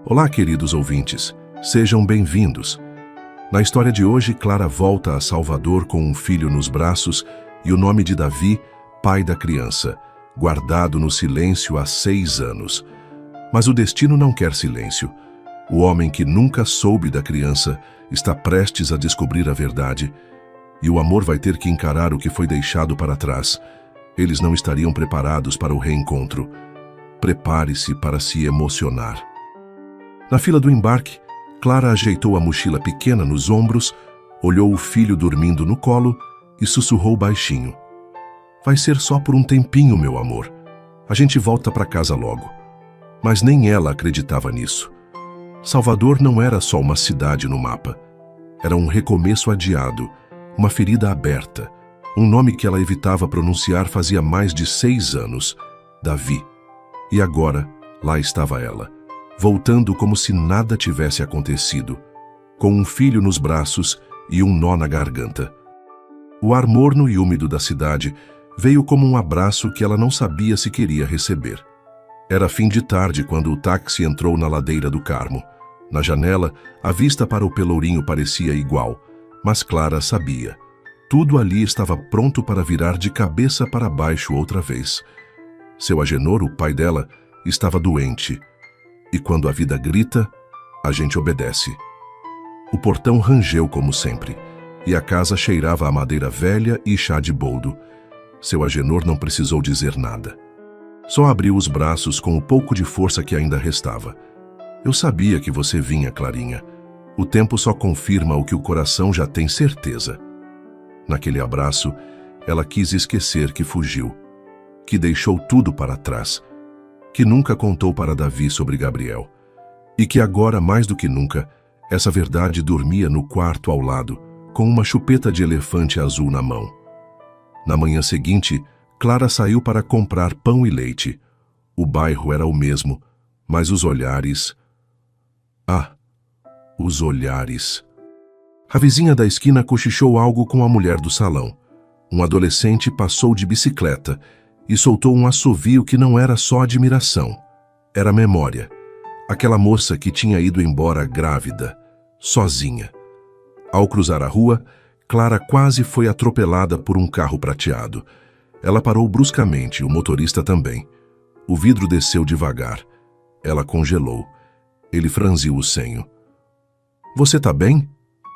Olá, queridos ouvintes, sejam bem-vindos. Na história de hoje, Clara volta a Salvador com um filho nos braços e o nome de Davi, pai da criança, guardado no silêncio há 6 anos. Mas o destino não quer silêncio. O homem que nunca soube da criança está prestes a descobrir a verdade, e o amor vai ter que encarar o que foi deixado para trás. Eles não estariam preparados para o reencontro. Prepare-se para se emocionar. Na fila do embarque, Clara ajeitou a mochila pequena nos ombros, olhou o filho dormindo no colo e sussurrou baixinho. Vai ser só por um tempinho, meu amor. A gente volta para casa logo. Mas nem ela acreditava nisso. Salvador não era só uma cidade no mapa. Era um recomeço adiado, uma ferida aberta, um nome que ela evitava pronunciar fazia mais de 6 anos, Davi. E agora, lá estava ela, voltando como se nada tivesse acontecido, com um filho nos braços e um nó na garganta. O ar morno e úmido da cidade veio como um abraço que ela não sabia se queria receber. Era fim de tarde quando o táxi entrou na ladeira do Carmo. Na janela, a vista para o Pelourinho parecia igual, mas Clara sabia. Tudo ali estava pronto para virar de cabeça para baixo outra vez. Seu Agenor, o pai dela, estava doente. E quando a vida grita, a gente obedece. O portão rangeu como sempre, e a casa cheirava a madeira velha e chá de boldo. Seu Agenor não precisou dizer nada. Só abriu os braços com o pouco de força que ainda restava. Eu sabia que você vinha, Clarinha. O tempo só confirma o que o coração já tem certeza. Naquele abraço, ela quis esquecer que fugiu, que deixou tudo para trás, que nunca contou para Davi sobre Gabriel, e que agora, mais do que nunca, essa verdade dormia no quarto ao lado, com uma chupeta de elefante azul na mão. Na manhã seguinte, Clara saiu para comprar pão e leite. O bairro era o mesmo, mas os olhares... os olhares... A vizinha da esquina cochichou algo com a mulher do salão. Um adolescente passou de bicicleta e soltou um assovio que não era só admiração. Era memória. Aquela moça que tinha ido embora grávida, sozinha. Ao cruzar a rua, Clara quase foi atropelada por um carro prateado. Ela parou bruscamente, o motorista também. O vidro desceu devagar. Ela congelou. Ele franziu o senho. Você tá bem?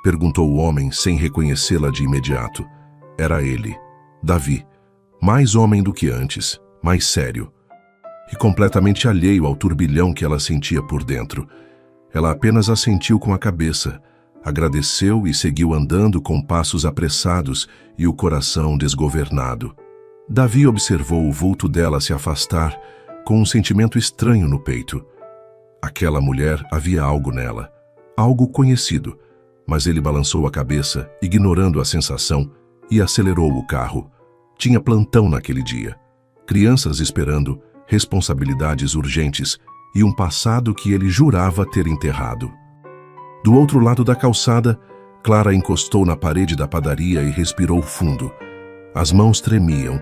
Perguntou o homem sem reconhecê-la de imediato. Era ele, Davi. Mais homem do que antes, mais sério. E completamente alheio ao turbilhão que ela sentia por dentro. Ela apenas assentiu com a cabeça, agradeceu e seguiu andando com passos apressados e o coração desgovernado. Davi observou o vulto dela se afastar com um sentimento estranho no peito. Aquela mulher, havia algo nela, algo conhecido, mas ele balançou a cabeça, ignorando a sensação, e acelerou o carro. Tinha plantão naquele dia. Crianças esperando, responsabilidades urgentes e um passado que ele jurava ter enterrado. Do outro lado da calçada, Clara encostou na parede da padaria e respirou fundo. As mãos tremiam.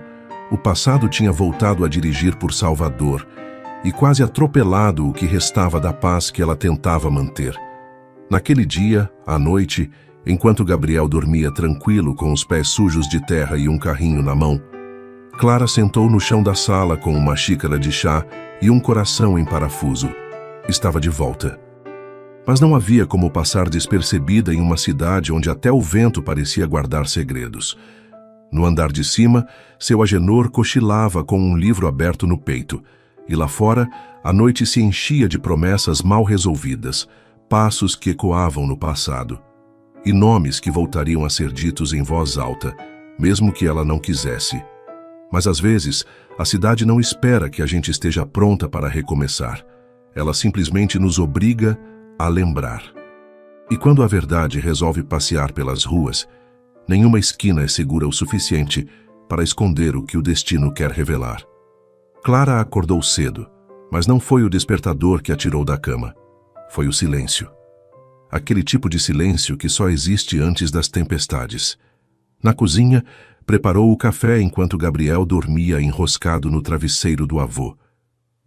O passado tinha voltado a dirigir por Salvador e quase atropelado o que restava da paz que ela tentava manter. Naquele dia, à noite, enquanto Gabriel dormia tranquilo com os pés sujos de terra e um carrinho na mão, Clara sentou no chão da sala com uma xícara de chá e um coração em parafuso. Estava de volta. Mas não havia como passar despercebida em uma cidade onde até o vento parecia guardar segredos. No andar de cima, seu Agenor cochilava com um livro aberto no peito, e lá fora, a noite se enchia de promessas mal resolvidas, passos que ecoavam no passado, e nomes que voltariam a ser ditos em voz alta, mesmo que ela não quisesse. Mas às vezes, a cidade não espera que a gente esteja pronta para recomeçar. Ela simplesmente nos obriga a lembrar. E quando a verdade resolve passear pelas ruas, nenhuma esquina é segura o suficiente para esconder o que o destino quer revelar. Clara acordou cedo, mas não foi o despertador que a tirou da cama. Foi o silêncio. Aquele tipo de silêncio que só existe antes das tempestades. Na cozinha, preparou o café enquanto Gabriel dormia enroscado no travesseiro do avô.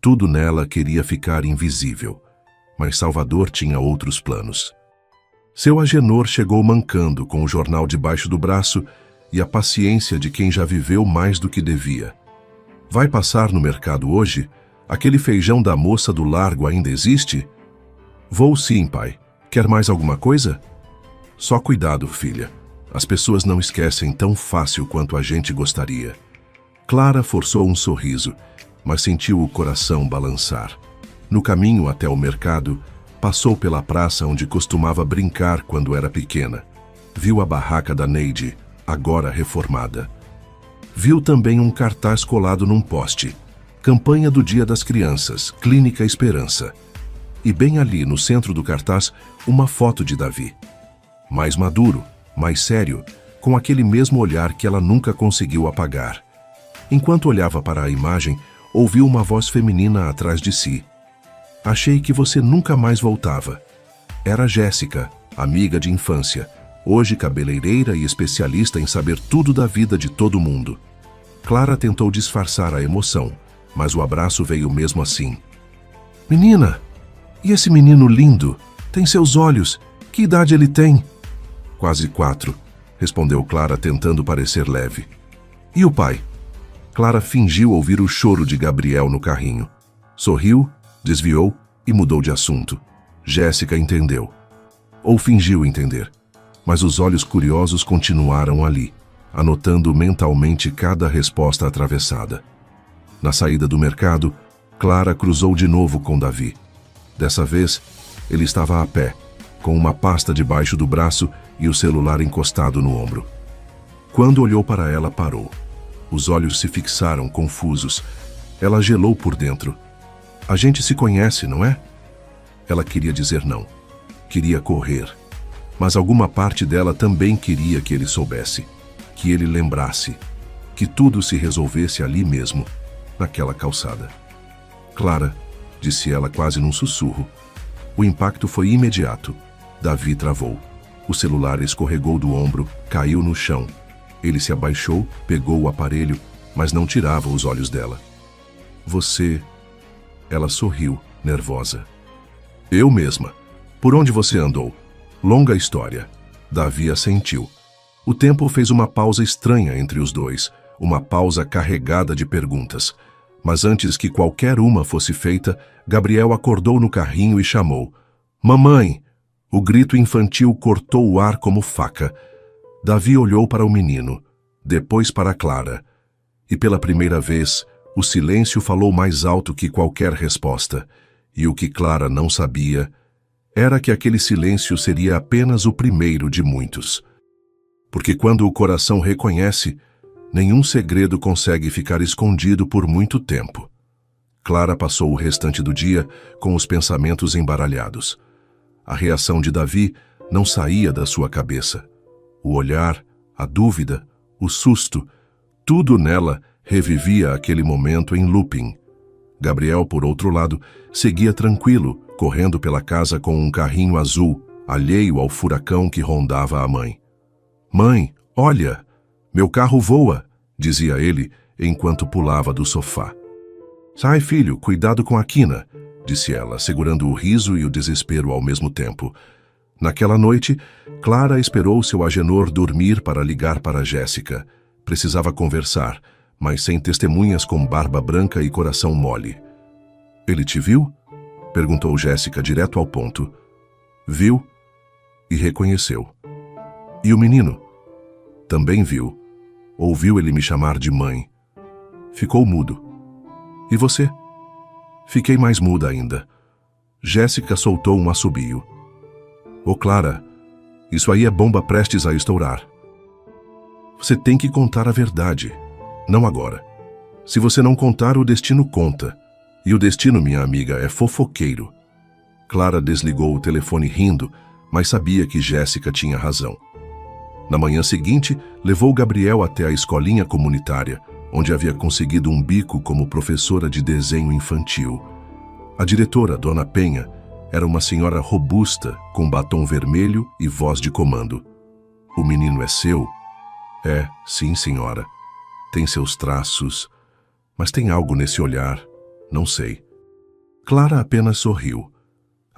Tudo nela queria ficar invisível. mas Salvador tinha outros planos. Seu Agenor chegou mancando com o jornal debaixo do braço e a paciência de quem já viveu mais do que devia. Vai passar no mercado hoje? Aquele feijão da moça do largo ainda existe? Vou sim, pai. Quer mais alguma coisa? Só cuidado, filha. As pessoas não esquecem tão fácil quanto a gente gostaria. Clara forçou um sorriso, mas sentiu o coração balançar. No caminho até o mercado, passou pela praça onde costumava brincar quando era pequena. Viu a barraca da Neide, agora reformada. Viu também um cartaz colado num poste. Campanha do Dia das Crianças, Clínica Esperança. E bem ali, no centro do cartaz, uma foto de Davi. Mais maduro, mais sério, com aquele mesmo olhar que ela nunca conseguiu apagar. Enquanto olhava para a imagem, ouviu uma voz feminina atrás de si. Achei que você nunca mais voltava. Era Jéssica, amiga de infância, hoje cabeleireira e especialista em saber tudo da vida de todo mundo. Clara tentou disfarçar a emoção, mas o abraço veio mesmo assim. Menina, e esse menino lindo? Tem seus olhos. Que idade ele tem? Quase 4, respondeu Clara tentando parecer leve. E o pai? Clara fingiu ouvir o choro de Gabriel no carrinho. Sorriu, desviou e mudou de assunto. Jéssica entendeu. Ou fingiu entender. Mas os olhos curiosos continuaram ali, anotando mentalmente cada resposta atravessada. Na saída do mercado, Clara cruzou de novo com Davi. Dessa vez, ele estava a pé, com uma pasta debaixo do braço e o celular encostado no ombro. Quando olhou para ela, parou. Os olhos se fixaram, confusos. Ela gelou por dentro. A gente se conhece, não é? Ela queria dizer não. Queria correr. Mas alguma parte dela também queria que ele soubesse. Que ele lembrasse. Que tudo se resolvesse ali mesmo, naquela calçada. Clara, disse ela quase num sussurro. O impacto foi imediato. Davi travou. O celular escorregou do ombro, caiu no chão. Ele se abaixou, pegou o aparelho, mas não tirava os olhos dela. Você... Ela sorriu, nervosa. Eu mesma. Por onde você andou? Longa história. Davi assentiu. O tempo fez uma pausa estranha entre os dois, uma pausa carregada de perguntas. Mas antes que qualquer uma fosse feita, Gabriel acordou no carrinho e chamou. Mamãe! O grito infantil cortou o ar como faca. Davi olhou para o menino, depois para Clara. E pela primeira vez, o silêncio falou mais alto que qualquer resposta. E o que Clara não sabia era que aquele silêncio seria apenas o primeiro de muitos. Porque quando o coração reconhece, nenhum segredo consegue ficar escondido por muito tempo. Clara passou o restante do dia com os pensamentos embaralhados. A reação de Davi não saía da sua cabeça. O olhar, a dúvida, o susto, tudo nela revivia aquele momento em looping. Gabriel, por outro lado, seguia tranquilo, correndo pela casa com um carrinho azul, alheio ao furacão que rondava a mãe. Mãe, olha, meu carro voa, dizia ele, enquanto pulava do sofá. Sai, filho, cuidado com a quina, disse ela, segurando o riso e o desespero ao mesmo tempo. Naquela noite, Clara esperou seu Agenor dormir para ligar para Jéssica. Precisava conversar, mas sem testemunhas com barba branca e coração mole. Ele te viu? Perguntou Jéssica direto ao ponto. Viu e reconheceu. E o menino? Também viu. Ouviu ele me chamar de mãe. Ficou mudo. E você? Fiquei mais muda ainda. Jéssica soltou um assobio. Ô Clara, isso aí é bomba prestes a estourar. Você tem que contar a verdade. Não agora. Se você não contar, o destino conta. E o destino, minha amiga, é fofoqueiro. Clara desligou o telefone rindo, mas sabia que Jéssica tinha razão. Na manhã seguinte, levou Gabriel até a escolinha comunitária, onde havia conseguido um bico como professora de desenho infantil. A diretora, Dona Penha, era uma senhora robusta, com batom vermelho e voz de comando. O menino é seu? É, sim, senhora. Tem seus traços, mas tem algo nesse olhar, não sei. Clara apenas sorriu.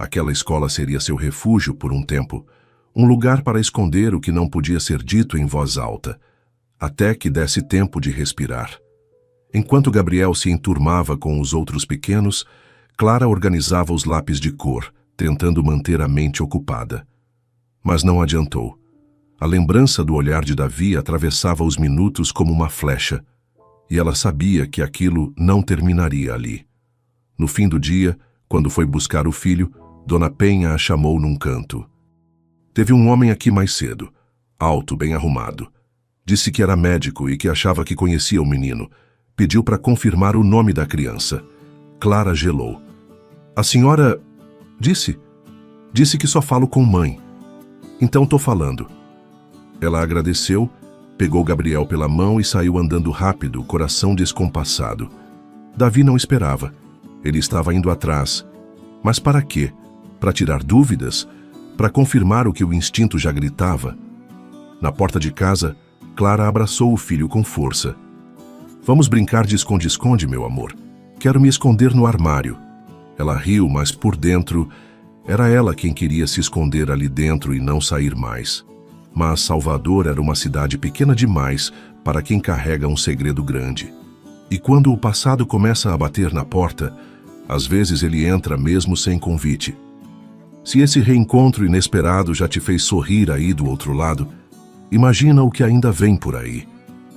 Aquela escola seria seu refúgio por um tempo, um lugar para esconder o que não podia ser dito em voz alta, até que desse tempo de respirar. Enquanto Gabriel se enturmava com os outros pequenos, Clara organizava os lápis de cor, tentando manter a mente ocupada. Mas não adiantou. A lembrança do olhar de Davi atravessava os minutos como uma flecha, e ela sabia que aquilo não terminaria ali. No fim do dia, quando foi buscar o filho, Dona Penha a chamou num canto. Teve um homem aqui mais cedo, alto, bem arrumado. Disse que era médico e que achava que conhecia o menino. Pediu para confirmar o nome da criança. Clara gelou. A senhora... Disse que só falo com mãe. Então tô falando. Ela agradeceu, pegou Gabriel pela mão e saiu andando rápido, coração descompassado. Davi não esperava. Ele estava indo atrás. Mas para quê? Para tirar dúvidas? Para confirmar o que o instinto já gritava? Na porta de casa, Clara abraçou o filho com força. Vamos brincar de esconde-esconde, meu amor. Quero me esconder no armário. Ela riu, mas por dentro, era ela quem queria se esconder ali dentro e não sair mais. Mas Salvador era uma cidade pequena demais para quem carrega um segredo grande. E quando o passado começa a bater na porta, às vezes ele entra mesmo sem convite. Se esse reencontro inesperado já te fez sorrir aí do outro lado, imagina o que ainda vem por aí.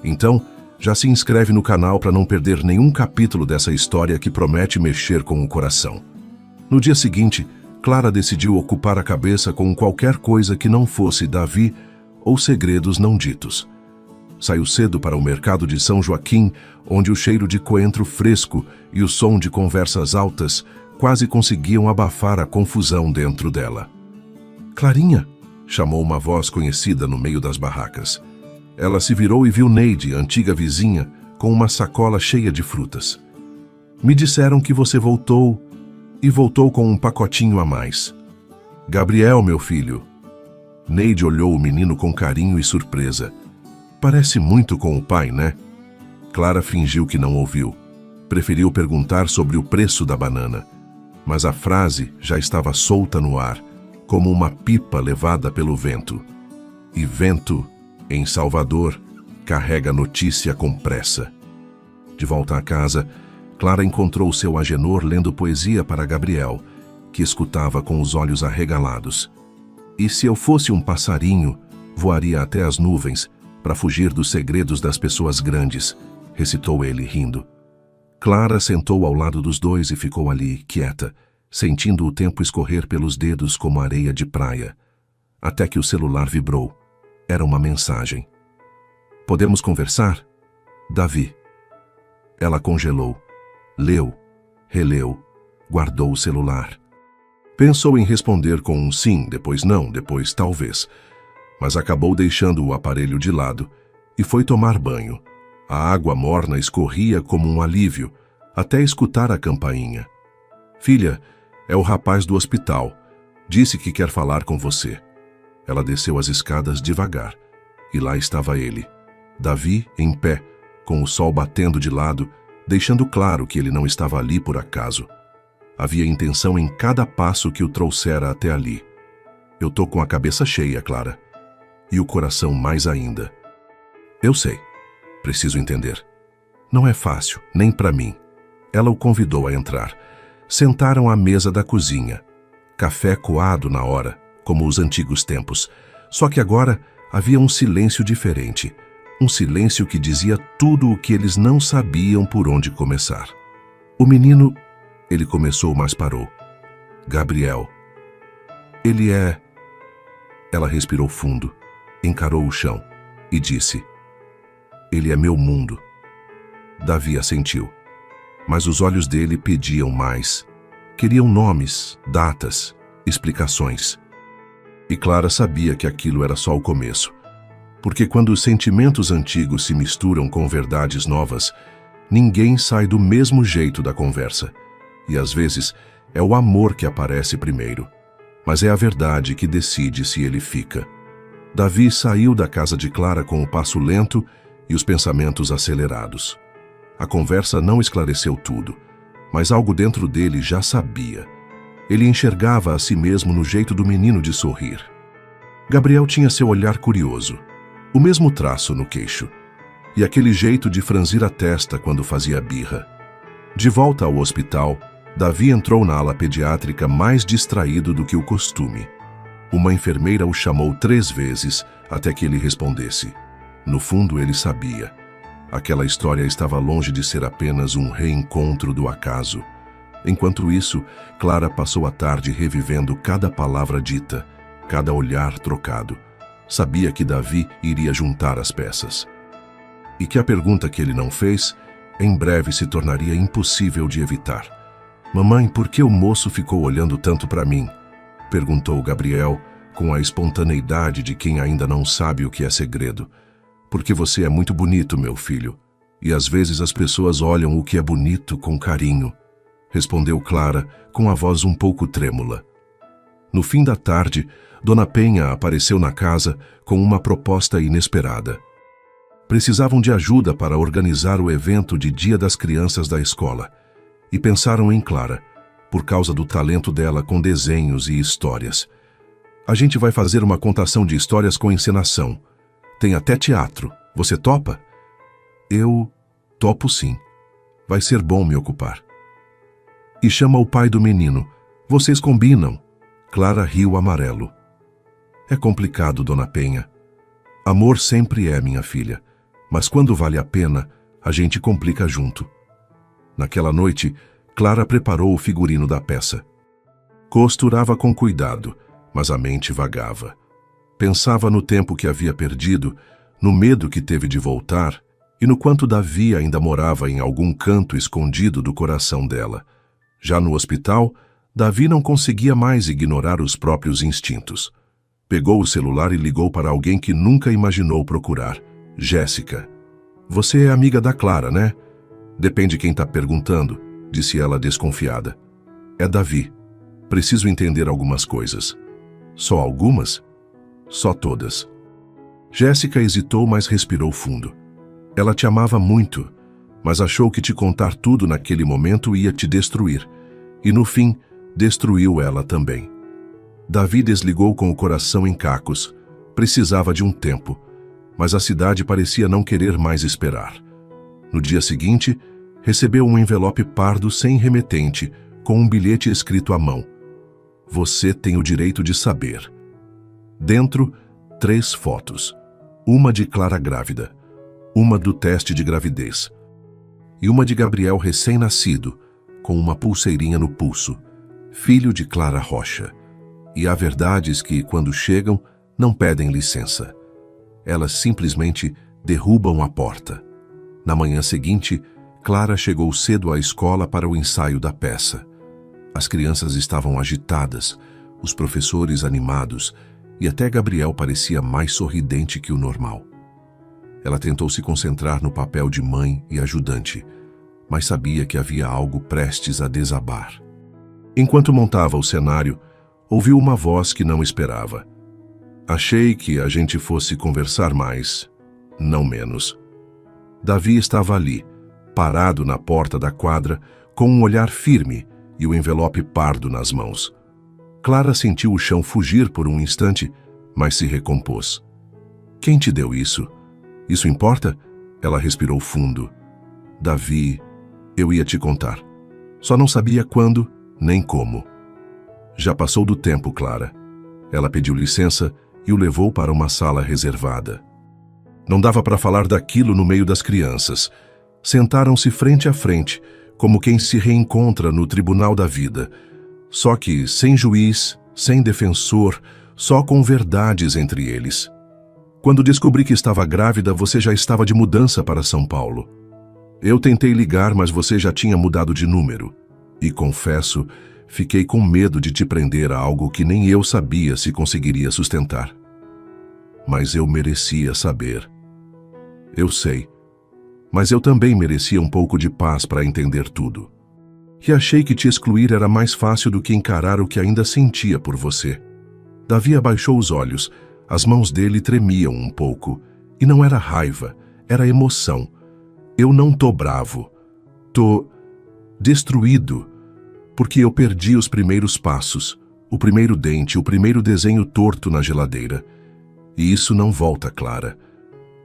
Então, já se inscreve no canal para não perder nenhum capítulo dessa história que promete mexer com o coração. No dia seguinte, Clara decidiu ocupar a cabeça com qualquer coisa que não fosse Davi ou segredos não ditos. Saiu cedo para o mercado de São Joaquim, onde o cheiro de coentro fresco e o som de conversas altas quase conseguiam abafar a confusão dentro dela. Clarinha, chamou uma voz conhecida no meio das barracas. Ela se virou e viu Neide, antiga vizinha, com uma sacola cheia de frutas. Me disseram que você voltou, e voltou com um pacotinho a mais. Gabriel, meu filho. Neide olhou o menino com carinho e surpresa. Parece muito com o pai, né? Clara fingiu que não ouviu. Preferiu perguntar sobre o preço da banana. Mas a frase já estava solta no ar, como uma pipa levada pelo vento. E vento, em Salvador, carrega notícia com pressa. De volta à casa, Clara encontrou seu Agenor lendo poesia para Gabriel, que escutava com os olhos arregalados. E se eu fosse um passarinho, voaria até as nuvens para fugir dos segredos das pessoas grandes, recitou ele rindo. Clara sentou ao lado dos dois e ficou ali, quieta, sentindo o tempo escorrer pelos dedos como areia de praia, até que o celular vibrou. Era uma mensagem. Podemos conversar? Davi. Ela congelou. Leu, releu, guardou o celular. Pensou em responder com um sim, depois não, depois talvez, mas acabou deixando o aparelho de lado e foi tomar banho. A água morna escorria como um alívio, até escutar a campainha. Filha, é o rapaz do hospital. Disse que quer falar com você. Ela desceu as escadas devagar, e lá estava ele, Davi em pé, com o sol batendo de lado, deixando claro que ele não estava ali por acaso. Havia intenção em cada passo que o trouxera até ali. Eu tô com a cabeça cheia, Clara. E o coração mais ainda. Eu sei. Preciso entender. Não é fácil, nem para mim. Ela o convidou a entrar. Sentaram à mesa da cozinha. Café coado na hora, como os antigos tempos. Só que agora havia um silêncio diferente. Um silêncio que dizia tudo o que eles não sabiam por onde começar. O menino... Ele começou, mas parou. Gabriel. Ele é... Ela respirou fundo, encarou o chão e disse: Ele é meu mundo. Davi assentiu. Mas os olhos dele pediam mais. Queriam nomes, datas, explicações. E Clara sabia que aquilo era só o começo. Porque quando os sentimentos antigos se misturam com verdades novas, ninguém sai do mesmo jeito da conversa. E às vezes é o amor que aparece primeiro. Mas é a verdade que decide se ele fica. Davi saiu da casa de Clara com o passo lento e os pensamentos acelerados. A conversa não esclareceu tudo, mas algo dentro dele já sabia. Ele enxergava a si mesmo no jeito do menino de sorrir. Gabriel tinha seu olhar curioso, o mesmo traço no queixo, e aquele jeito de franzir a testa quando fazia birra. De volta ao hospital, Davi entrou na ala pediátrica mais distraído do que o costume. Uma enfermeira o chamou 3 vezes até que ele respondesse. No fundo, ele sabia. Aquela história estava longe de ser apenas um reencontro do acaso. Enquanto isso, Clara passou a tarde revivendo cada palavra dita, cada olhar trocado. Sabia que Davi iria juntar as peças. E que a pergunta que ele não fez, em breve se tornaria impossível de evitar. "Mamãe, por que o moço ficou olhando tanto para mim?" perguntou Gabriel, com a espontaneidade de quem ainda não sabe o que é segredo. "Porque você é muito bonito, meu filho, e às vezes as pessoas olham o que é bonito com carinho", respondeu Clara, com a voz um pouco trêmula. No fim da tarde, Dona Penha apareceu na casa com uma proposta inesperada. Precisavam de ajuda para organizar o evento de Dia das Crianças da escola, e pensaram em Clara, por causa do talento dela com desenhos e histórias. "A gente vai fazer uma contação de histórias com encenação. Tem até teatro. Você topa?" "Eu topo sim. Vai ser bom me ocupar." "E chama o pai do menino. Vocês combinam." Clara riu amarelo. "É complicado, Dona Penha. Amor sempre é, minha filha. Mas quando vale a pena, a gente complica junto." Naquela noite, Clara preparou o figurino da peça. Costurava com cuidado, mas a mente vagava. Pensava no tempo que havia perdido, no medo que teve de voltar e no quanto Davi ainda morava em algum canto escondido do coração dela. Já no hospital, Davi não conseguia mais ignorar os próprios instintos. Pegou o celular e ligou para alguém que nunca imaginou procurar. "Jéssica. Você é amiga da Clara, né?" "Depende quem está perguntando", disse ela desconfiada. "É Davi. Preciso entender algumas coisas." "Só algumas?" "Só todas." Jéssica hesitou, mas respirou fundo. Ela te amava muito, mas achou que te contar tudo naquele momento ia te destruir. E no fim, destruiu ela também. Davi desligou com o coração em cacos. Precisava de um tempo, mas a cidade parecia não querer mais esperar. No dia seguinte, recebeu um envelope pardo sem remetente, com um bilhete escrito à mão. "Você tem o direito de saber." Dentro, 3 fotos. Uma de Clara grávida, uma do teste de gravidez, e uma de Gabriel recém-nascido, com uma pulseirinha no pulso, filho de Clara Rocha. E há verdades que, quando chegam, não pedem licença. Elas simplesmente derrubam a porta. Na manhã seguinte, Clara chegou cedo à escola para o ensaio da peça. As crianças estavam agitadas, os professores animados, e até Gabriel parecia mais sorridente que o normal. Ela tentou se concentrar no papel de mãe e ajudante, mas sabia que havia algo prestes a desabar. Enquanto montava o cenário, ouviu uma voz que não esperava. "Achei que a gente fosse conversar mais, não menos." Davi estava ali, parado na porta da quadra, com um olhar firme e o envelope pardo nas mãos. Clara sentiu o chão fugir por um instante, mas se recompôs. "Quem te deu isso? Isso importa?" Ela respirou fundo. "Davi, eu ia te contar. Só não sabia quando, nem como." "Já passou do tempo, Clara." Ela pediu licença e o levou para uma sala reservada. Não dava para falar daquilo no meio das crianças. Sentaram-se frente a frente, como quem se reencontra no tribunal da vida. Só que sem juiz, sem defensor, só com verdades entre eles. "Quando descobri que estava grávida, você já estava de mudança para São Paulo. Eu tentei ligar, mas você já tinha mudado de número. E confesso, fiquei com medo de te prender a algo que nem eu sabia se conseguiria sustentar. Mas eu merecia saber." "Eu sei. Mas eu também merecia um pouco de paz para entender tudo. E achei que te excluir era mais fácil do que encarar o que ainda sentia por você." Davi abaixou os olhos. As mãos dele tremiam um pouco. E não era raiva, era emoção. "Eu não tô bravo. Tô destruído. Porque eu perdi os primeiros passos, o primeiro dente, o primeiro desenho torto na geladeira. E isso não volta, Clara.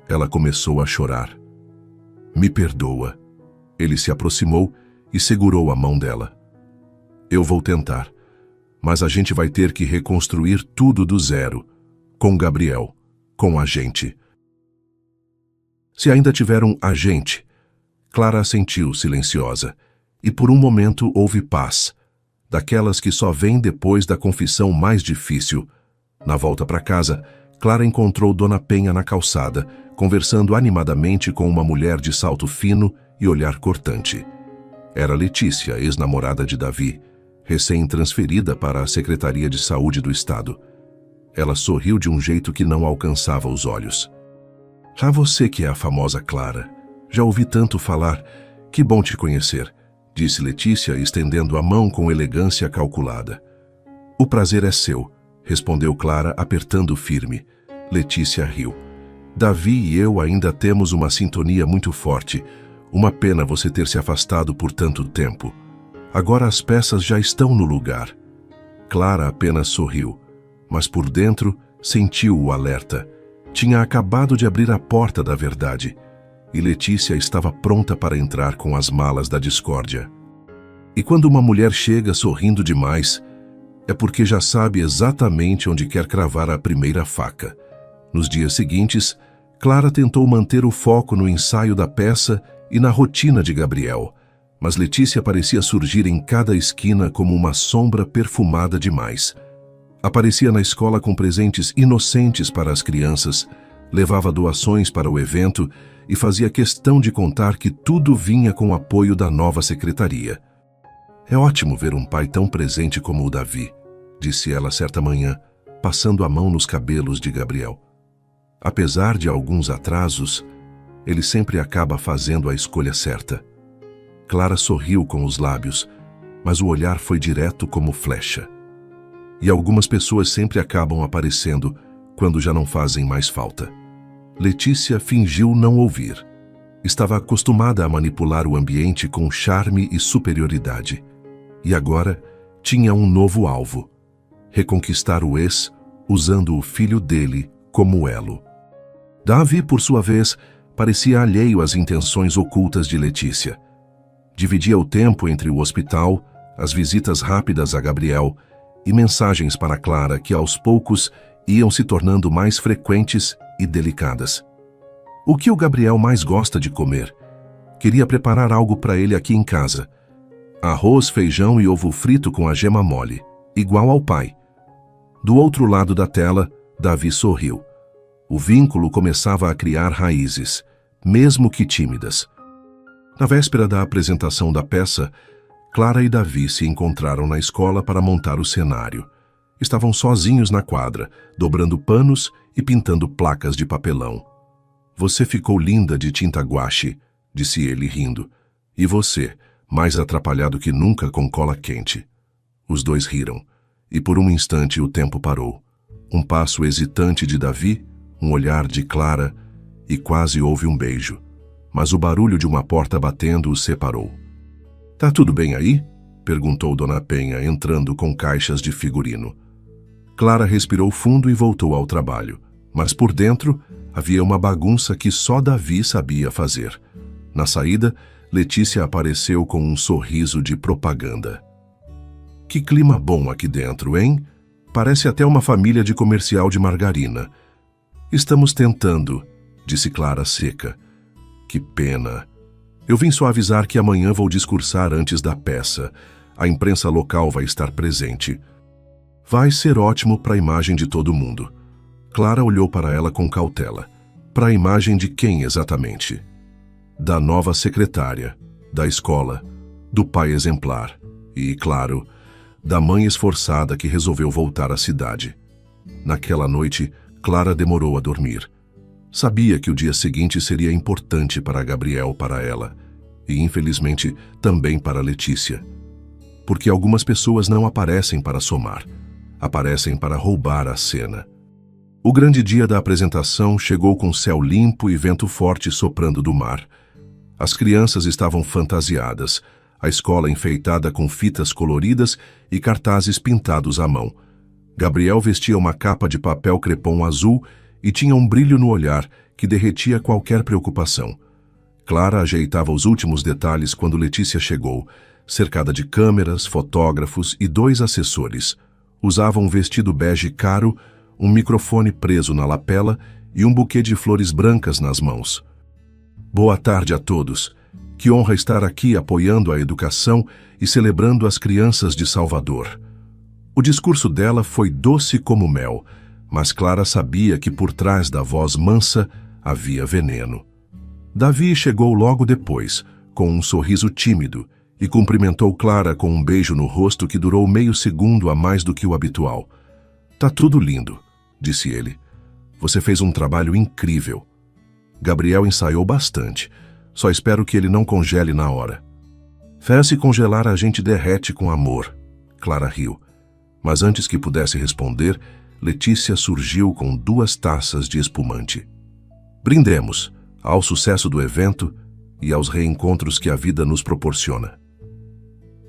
Ela começou a chorar. Me perdoa. Ele se aproximou e segurou a mão dela. Eu vou tentar, mas a gente vai ter que reconstruir tudo do zero, com Gabriel, com a gente. Se ainda tiver um agente, Clara assentiu silenciosa, e por um momento houve paz, daquelas que só vem depois da confissão mais difícil. Na volta para casa, Clara encontrou Dona Penha na calçada, conversando animadamente com uma mulher de salto fino e olhar cortante. Era Letícia, ex-namorada de Davi, recém-transferida para a Secretaria de Saúde do Estado. Ela sorriu de um jeito que não alcançava os olhos. Ah, você que é a famosa Clara. Já ouvi tanto falar. Que bom te conhecer, disse Letícia, estendendo a mão com elegância calculada. O prazer é seu, respondeu Clara, apertando firme. Letícia riu. Davi e eu ainda temos uma sintonia muito forte. Uma pena você ter se afastado por tanto tempo. Agora as peças já estão no lugar. Clara apenas sorriu, mas por dentro sentiu o alerta. Tinha acabado de abrir a porta da verdade, e Letícia estava pronta para entrar com as malas da discórdia. E quando uma mulher chega sorrindo demais, é porque já sabe exatamente onde quer cravar a primeira faca. Nos dias seguintes, Clara tentou manter o foco no ensaio da peça e na rotina de Gabriel, mas Letícia parecia surgir em cada esquina como uma sombra perfumada demais. Aparecia na escola com presentes inocentes para as crianças, levava doações para o evento e fazia questão de contar que tudo vinha com o apoio da nova secretaria. É ótimo ver um pai tão presente como o Davi, disse ela certa manhã, passando a mão nos cabelos de Gabriel. Apesar de alguns atrasos, ele sempre acaba fazendo a escolha certa. Clara sorriu com os lábios, mas o olhar foi direto como flecha. E algumas pessoas sempre acabam aparecendo quando já não fazem mais falta. Letícia fingiu não ouvir. Estava acostumada a manipular o ambiente com charme e superioridade. E agora tinha um novo alvo: reconquistar o ex usando o filho dele como elo. Davi, por sua vez, parecia alheio às intenções ocultas de Letícia. Dividia o tempo entre o hospital, as visitas rápidas a Gabriel e mensagens para Clara que aos poucos iam se tornando mais frequentes e delicadas. O que o Gabriel mais gosta de comer? Queria preparar algo para ele aqui em casa. Arroz, feijão e ovo frito com a gema mole, igual ao pai. Do outro lado da tela, Davi sorriu. O vínculo começava a criar raízes, mesmo que tímidas. Na véspera da apresentação da peça, Clara e Davi se encontraram na escola para montar o cenário. Estavam sozinhos na quadra, dobrando panos e pintando placas de papelão. Você ficou linda de tinta guache, disse ele rindo. E você, mais atrapalhado que nunca com cola quente. Os dois riram, e por um instante o tempo parou. Um passo hesitante de Davi, um olhar de Clara, e quase houve um beijo. Mas o barulho de uma porta batendo os separou. Tá tudo bem aí? Perguntou Dona Penha, entrando com caixas de figurino. Clara respirou fundo e voltou ao trabalho, mas por dentro havia uma bagunça que só Davi sabia fazer. Na saída, Letícia apareceu com um sorriso de propaganda. Que clima bom aqui dentro, hein? Parece até uma família de comercial de margarina. Estamos tentando, disse Clara seca. Que pena. Eu vim só avisar que amanhã vou discursar antes da peça. A imprensa local vai estar presente. Vai ser ótimo para a imagem de todo mundo. Clara olhou para ela com cautela. Para a imagem de quem exatamente? Da nova secretária, da escola, do pai exemplar e, claro, da mãe esforçada que resolveu voltar à cidade. Naquela noite, Clara demorou a dormir. Sabia que o dia seguinte seria importante para Gabriel, para ela, e infelizmente também para Letícia. Porque algumas pessoas não aparecem para somar, aparecem para roubar a cena. O grande dia da apresentação chegou com céu limpo e vento forte soprando do mar. As crianças estavam fantasiadas, a escola enfeitada com fitas coloridas e cartazes pintados à mão. Gabriel vestia uma capa de papel crepom azul e tinha um brilho no olhar que derretia qualquer preocupação. Clara ajeitava os últimos detalhes quando Letícia chegou, cercada de câmeras, fotógrafos e 2 assessores. Usava um vestido bege caro, um microfone preso na lapela e um buquê de flores brancas nas mãos. Boa tarde a todos. Que honra estar aqui apoiando a educação e celebrando as crianças de Salvador. O discurso dela foi doce como mel, mas Clara sabia que por trás da voz mansa havia veneno. Davi chegou logo depois, com um sorriso tímido, e cumprimentou Clara com um beijo no rosto que durou meio segundo a mais do que o habitual. Tá tudo lindo, disse ele. Você fez um trabalho incrível. Gabriel ensaiou bastante. Só espero que ele não congele na hora. Se congelar, a gente derrete com amor. Clara riu. Mas antes que pudesse responder, Letícia surgiu com 2 taças de espumante. Brindemos ao sucesso do evento e aos reencontros que a vida nos proporciona.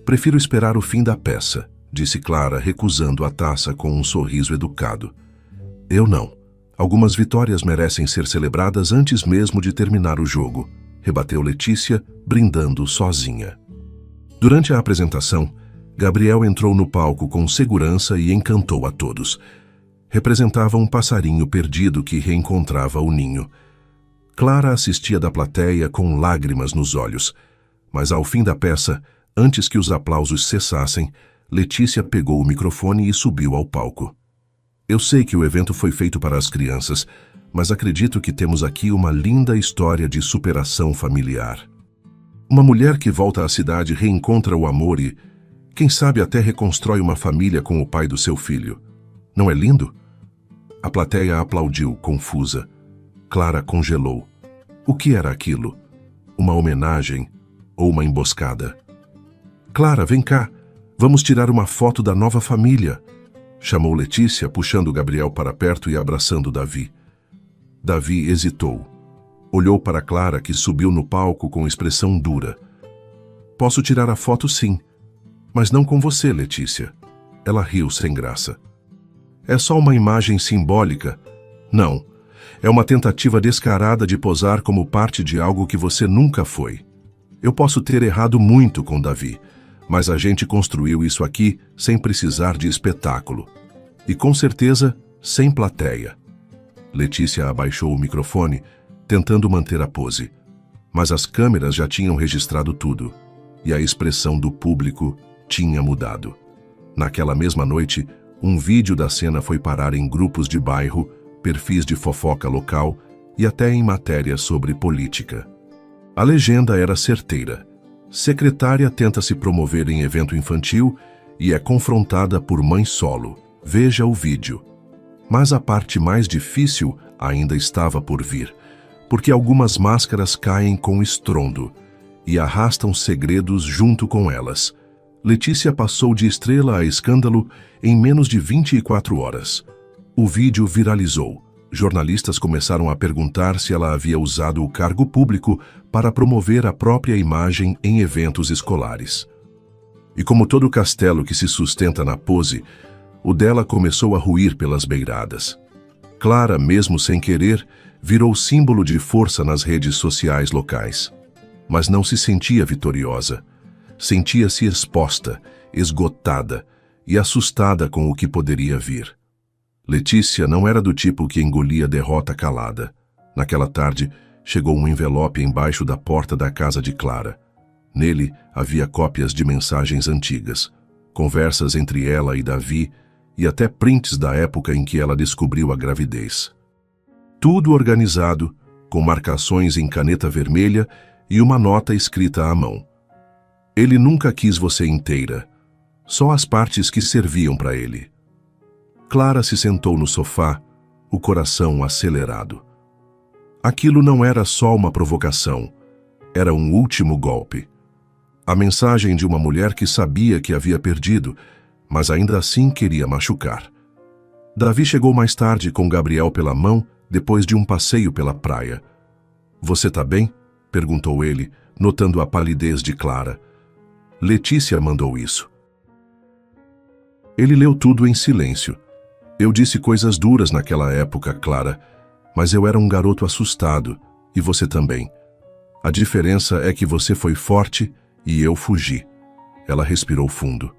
Prefiro esperar o fim da peça, disse Clara, recusando a taça com um sorriso educado. Eu não. Algumas vitórias merecem ser celebradas antes mesmo de terminar o jogo, rebateu Letícia, brindando sozinha. Durante a apresentação, Gabriel entrou no palco com segurança e encantou a todos. Representava um passarinho perdido que reencontrava o ninho. Clara assistia da plateia com lágrimas nos olhos, mas ao fim da peça, antes que os aplausos cessassem, Letícia pegou o microfone e subiu ao palco. Eu sei que o evento foi feito para as crianças, mas acredito que temos aqui uma linda história de superação familiar. Uma mulher que volta à cidade reencontra o amor e, quem sabe, até reconstrói uma família com o pai do seu filho. Não é lindo? A plateia aplaudiu, confusa. Clara congelou. O que era aquilo? Uma homenagem ou uma emboscada? Clara, vem cá. Vamos tirar uma foto da nova família, chamou Letícia, puxando Gabriel para perto e abraçando Davi. Davi hesitou. Olhou para Clara, que subiu no palco com expressão dura. Posso tirar a foto, sim, mas não com você, Letícia. Ela riu sem graça. É só uma imagem simbólica. Não, é uma tentativa descarada de posar como parte de algo que você nunca foi. Eu posso ter errado muito com Davi, mas a gente construiu isso aqui sem precisar de espetáculo. E com certeza, sem plateia. Letícia abaixou o microfone, tentando manter a pose. Mas as câmeras já tinham registrado tudo, e a expressão do público tinha mudado. Naquela mesma noite, um vídeo da cena foi parar em grupos de bairro, perfis de fofoca local e até em matérias sobre política. A legenda era certeira. Secretária tenta se promover em evento infantil e é confrontada por mãe solo. Veja o vídeo. Mas a parte mais difícil ainda estava por vir, porque algumas máscaras caem com estrondo e arrastam segredos junto com elas. Letícia passou de estrela a escândalo em menos de 24 horas. O vídeo viralizou. Jornalistas começaram a perguntar se ela havia usado o cargo público para promover a própria imagem em eventos escolares. E como todo castelo que se sustenta na pose, o dela começou a ruir pelas beiradas. Clara, mesmo sem querer, virou símbolo de força nas redes sociais locais. Mas não se sentia vitoriosa. Sentia-se exposta, esgotada e assustada com o que poderia vir. Letícia não era do tipo que engolia derrota calada. Naquela tarde, chegou um envelope embaixo da porta da casa de Clara. Nele havia cópias de mensagens antigas, conversas entre ela e Davi e até prints da época em que ela descobriu a gravidez. Tudo organizado, com marcações em caneta vermelha e uma nota escrita à mão. Ele nunca quis você inteira, só as partes que serviam para ele. Clara se sentou no sofá, o coração acelerado. Aquilo não era só uma provocação, era um último golpe. A mensagem de uma mulher que sabia que havia perdido, mas ainda assim queria machucar. Davi chegou mais tarde com Gabriel pela mão, depois de um passeio pela praia. "Você tá bem?" perguntou ele, notando a palidez de Clara. Letícia mandou isso. Ele leu tudo em silêncio. Eu disse coisas duras naquela época, Clara, mas eu era um garoto assustado, e você também. A diferença é que você foi forte e eu fugi. Ela respirou fundo.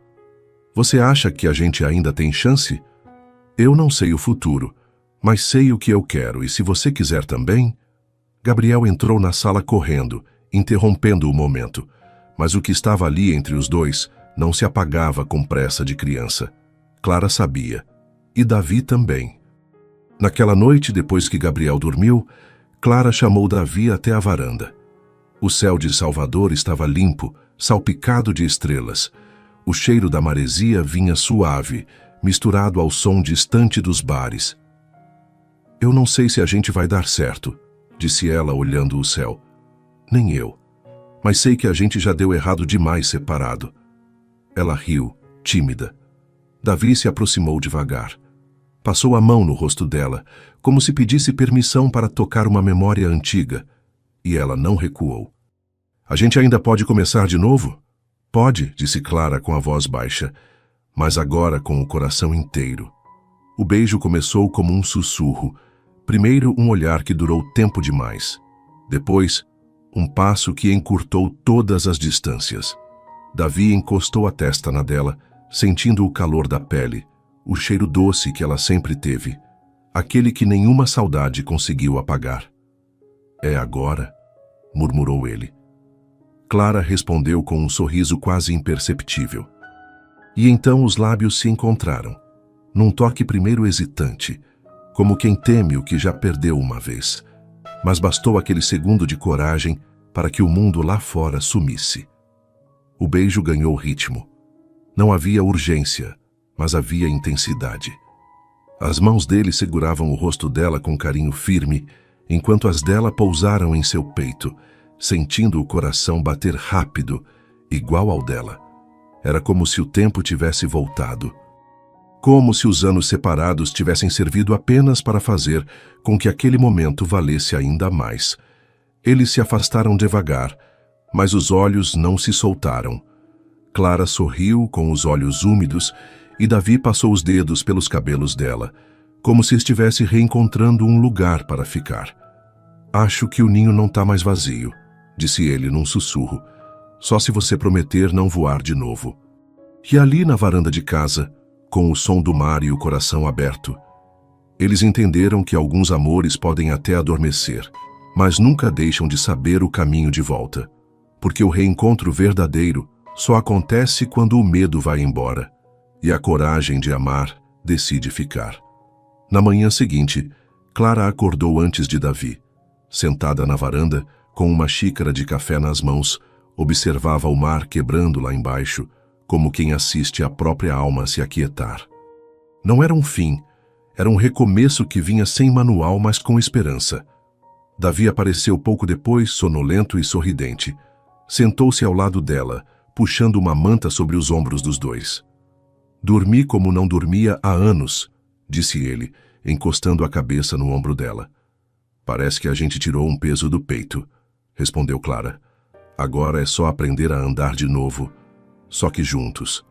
Você acha que a gente ainda tem chance? Eu não sei o futuro, mas sei o que eu quero, e se você quiser também... Gabriel entrou na sala correndo, interrompendo o momento, mas o que estava ali entre os dois não se apagava com pressa de criança. Clara sabia, e Davi também. Naquela noite, depois que Gabriel dormiu, Clara chamou Davi até a varanda. O céu de Salvador estava limpo, salpicado de estrelas. O cheiro da maresia vinha suave, misturado ao som distante dos bares. Eu não sei se a gente vai dar certo, disse ela olhando o céu. Nem eu. Mas sei que a gente já deu errado demais separado. Ela riu, tímida. Davi se aproximou devagar. Passou a mão no rosto dela, como se pedisse permissão para tocar uma memória antiga. E ela não recuou. A gente ainda pode começar de novo? Pode, disse Clara com a voz baixa, mas agora com o coração inteiro. O beijo começou como um sussurro. Primeiro um olhar que durou tempo demais. Depois, um passo que encurtou todas as distâncias. Davi encostou a testa na dela, sentindo o calor da pele, o cheiro doce que ela sempre teve, aquele que nenhuma saudade conseguiu apagar. É agora, murmurou ele. Clara respondeu com um sorriso quase imperceptível. E então os lábios se encontraram, num toque primeiro hesitante, como quem teme o que já perdeu uma vez. Mas bastou aquele segundo de coragem para que o mundo lá fora sumisse. O beijo ganhou ritmo. Não havia urgência, mas havia intensidade. As mãos dele seguravam o rosto dela com carinho firme, enquanto as dela pousaram em seu peito, sentindo o coração bater rápido, igual ao dela. Era como se o tempo tivesse voltado. Como se os anos separados tivessem servido apenas para fazer com que aquele momento valesse ainda mais. Eles se afastaram devagar, mas os olhos não se soltaram. Clara sorriu com os olhos úmidos e Davi passou os dedos pelos cabelos dela, como se estivesse reencontrando um lugar para ficar. Acho que o ninho não está mais vazio, disse ele num sussurro, só se você prometer não voar de novo. E ali na varanda de casa, com o som do mar e o coração aberto, eles entenderam que alguns amores podem até adormecer, mas nunca deixam de saber o caminho de volta, porque o reencontro verdadeiro só acontece quando o medo vai embora e a coragem de amar decide ficar. Na manhã seguinte, Clara acordou antes de Davi. Sentada na varanda, com uma xícara de café nas mãos, observava o mar quebrando lá embaixo, como quem assiste a própria alma se aquietar. Não era um fim, era um recomeço que vinha sem manual, mas com esperança. Davi apareceu pouco depois, sonolento e sorridente. Sentou-se ao lado dela, puxando uma manta sobre os ombros dos dois. Dormi como não dormia há anos, disse ele, encostando a cabeça no ombro dela. Parece que a gente tirou um peso do peito, respondeu Clara. Agora é só aprender a andar de novo, só que juntos.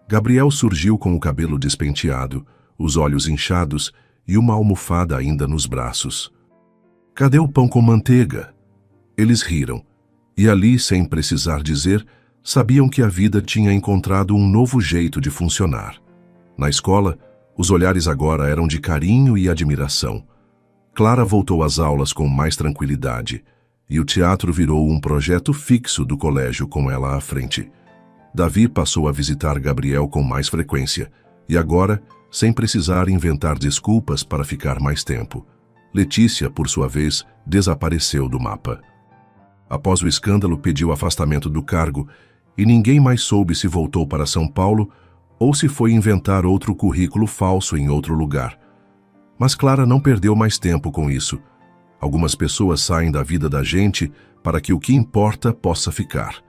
Gabriel surgiu com o cabelo despenteado, os olhos inchados e uma almofada ainda nos braços. Cadê o pão com manteiga? Eles riram, e ali, sem precisar dizer, sabiam que a vida tinha encontrado um novo jeito de funcionar. Na escola, os olhares agora eram de carinho e admiração. Clara voltou às aulas com mais tranquilidade, e o teatro virou um projeto fixo do colégio com ela à frente. Davi passou a visitar Gabriel com mais frequência, e agora, sem precisar inventar desculpas para ficar mais tempo. Letícia, por sua vez, desapareceu do mapa. Após o escândalo, pediu afastamento do cargo, e ninguém mais soube se voltou para São Paulo ou se foi inventar outro currículo falso em outro lugar. Mas Clara não perdeu mais tempo com isso. Algumas pessoas saem da vida da gente para que o que importa possa ficar.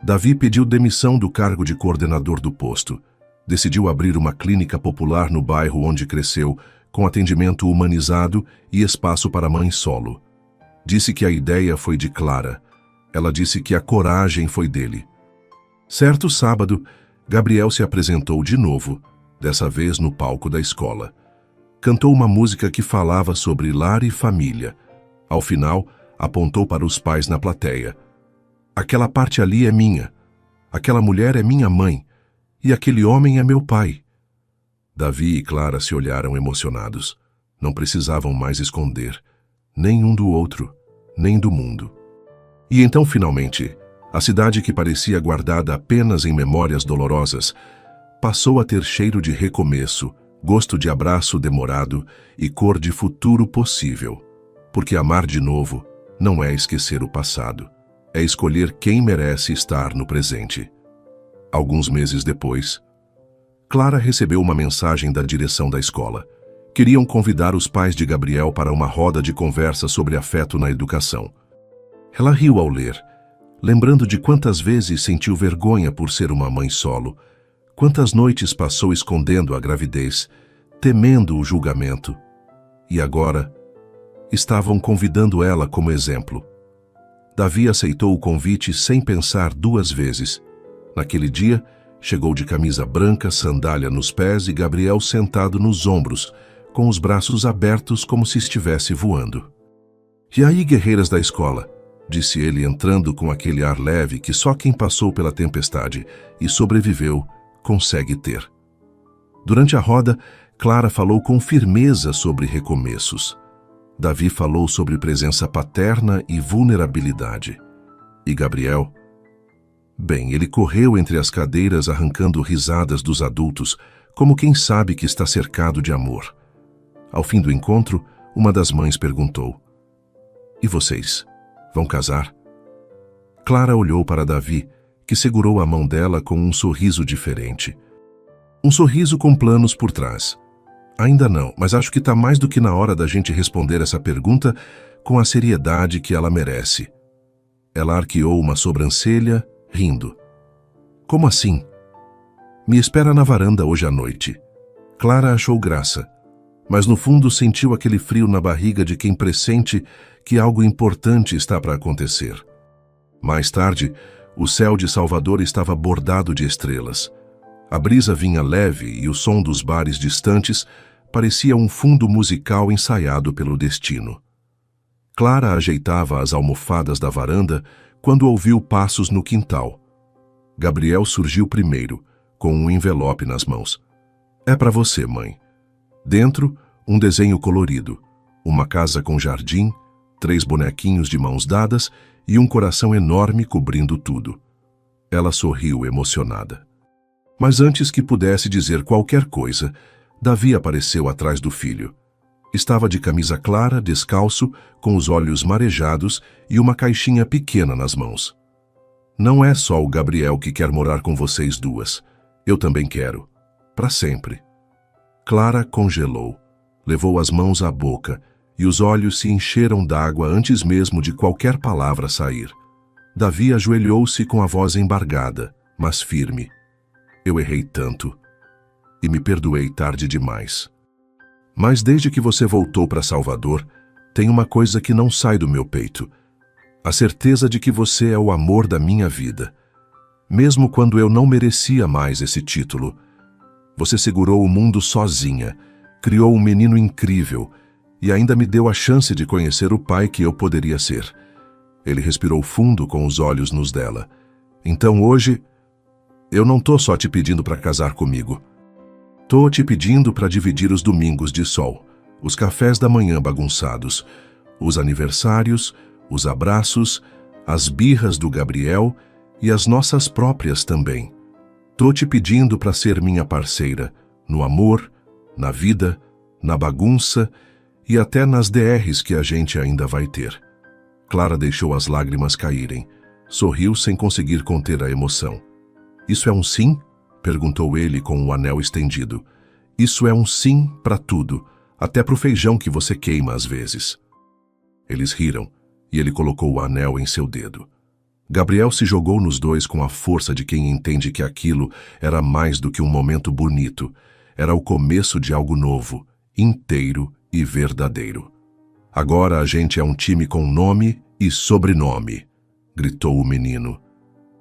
Davi pediu demissão do cargo de coordenador do posto. Decidiu abrir uma clínica popular no bairro onde cresceu, com atendimento humanizado e espaço para mãe solo. Disse que a ideia foi de Clara. Ela disse que a coragem foi dele. Certo sábado, Gabriel se apresentou de novo, dessa vez no palco da escola. Cantou uma música que falava sobre lar e família. Ao final, apontou para os pais na plateia. Aquela parte ali é minha. Aquela mulher é minha mãe. E aquele homem é meu pai. Davi e Clara se olharam emocionados. Não precisavam mais esconder, nem um do outro, nem do mundo. E então, finalmente, a cidade que parecia guardada apenas em memórias dolorosas, passou a ter cheiro de recomeço, gosto de abraço demorado e cor de futuro possível. Porque amar de novo não é esquecer o passado, é escolher quem merece estar no presente. Alguns meses depois, Clara recebeu uma mensagem da direção da escola. Queriam convidar os pais de Gabriel para uma roda de conversa sobre afeto na educação. Ela riu ao ler, lembrando de quantas vezes sentiu vergonha por ser uma mãe solo, quantas noites passou escondendo a gravidez, temendo o julgamento. E agora, estavam convidando ela como exemplo. Davi aceitou o convite sem pensar duas vezes. Naquele dia, chegou de camisa branca, sandália nos pés e Gabriel sentado nos ombros, com os braços abertos como se estivesse voando. "E aí, guerreiras da escola?", disse ele entrando com aquele ar leve que só quem passou pela tempestade e sobreviveu consegue ter. Durante a roda, Clara falou com firmeza sobre recomeços. Davi falou sobre presença paterna e vulnerabilidade. E Gabriel? Bem, ele correu entre as cadeiras arrancando risadas dos adultos, como quem sabe que está cercado de amor. Ao fim do encontro, uma das mães perguntou: "E vocês? Vão casar?" Clara olhou para Davi, que segurou a mão dela com um sorriso diferente. Um sorriso com planos por trás. "Ainda não, mas acho que está mais do que na hora da gente responder essa pergunta com a seriedade que ela merece." Ela arqueou uma sobrancelha, rindo. "Como assim?" "Me espera na varanda hoje à noite." Clara achou graça, mas no fundo sentiu aquele frio na barriga de quem pressente que algo importante está para acontecer. Mais tarde, o céu de Salvador estava bordado de estrelas. A brisa vinha leve e o som dos bares distantes parecia um fundo musical ensaiado pelo destino. Clara ajeitava as almofadas da varanda quando ouviu passos no quintal. Gabriel surgiu primeiro, com um envelope nas mãos. "É para você, mãe." Dentro, um desenho colorido, uma casa com jardim, 3 bonequinhos de mãos dadas e um coração enorme cobrindo tudo. Ela sorriu emocionada. Mas antes que pudesse dizer qualquer coisa, Davi apareceu atrás do filho. Estava de camisa clara, descalço, com os olhos marejados e uma caixinha pequena nas mãos. "Não é só o Gabriel que quer morar com vocês duas. Eu também quero. Para sempre." Clara congelou, levou as mãos à boca e os olhos se encheram d'água antes mesmo de qualquer palavra sair. Davi ajoelhou-se com a voz embargada, mas firme. "Eu errei tanto. E me perdoei tarde demais. Mas desde que você voltou para Salvador, tem uma coisa que não sai do meu peito. A certeza de que você é o amor da minha vida. Mesmo quando eu não merecia mais esse título. Você segurou o mundo sozinha, criou um menino incrível e ainda me deu a chance de conhecer o pai que eu poderia ser." Ele respirou fundo com os olhos nos dela. "Então hoje, eu não tô só te pedindo para casar comigo. Tô te pedindo para dividir os domingos de sol, os cafés da manhã bagunçados, os aniversários, os abraços, as birras do Gabriel e as nossas próprias também. Tô te pedindo para ser minha parceira, no amor, na vida, na bagunça e até nas DRs que a gente ainda vai ter." Clara deixou as lágrimas caírem. Sorriu sem conseguir conter a emoção. "Isso é um sim?" perguntou ele com o anel estendido. "Isso é um sim para tudo, até pro feijão que você queima às vezes." Eles riram e ele colocou o anel em seu dedo. Gabriel se jogou nos dois com a força de quem entende que aquilo era mais do que um momento bonito. Era o começo de algo novo, inteiro e verdadeiro. "Agora a gente é um time com nome e sobrenome", gritou o menino.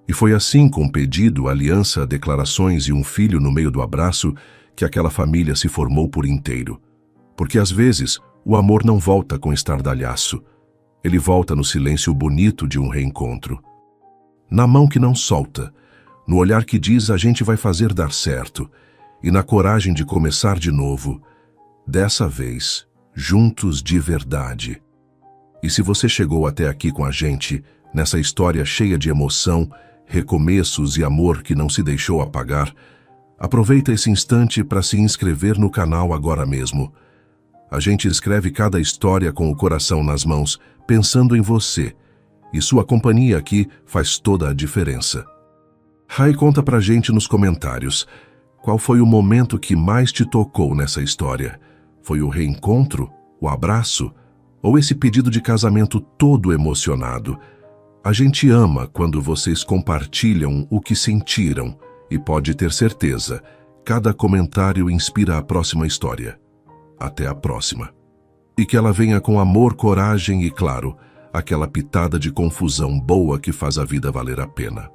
E foi assim, com pedido, aliança, declarações e um filho no meio do abraço, que aquela família se formou por inteiro. Porque às vezes o amor não volta com estardalhaço. Ele volta no silêncio bonito de um reencontro. Na mão que não solta, no olhar que diz a gente vai fazer dar certo, e na coragem de começar de novo, dessa vez, juntos de verdade. E se você chegou até aqui com a gente, nessa história cheia de emoção, recomeços e amor que não se deixou apagar, aproveita esse instante para se inscrever no canal agora mesmo. A gente escreve cada história com o coração nas mãos, pensando em você, e sua companhia aqui faz toda a diferença. Rai, conta pra gente nos comentários, qual foi o momento que mais te tocou nessa história? Foi o reencontro, o abraço, ou esse pedido de casamento todo emocionado? A gente ama quando vocês compartilham o que sentiram, e pode ter certeza, cada comentário inspira a próxima história. Até a próxima. E que ela venha com amor, coragem e, claro, aquela pitada de confusão boa que faz a vida valer a pena.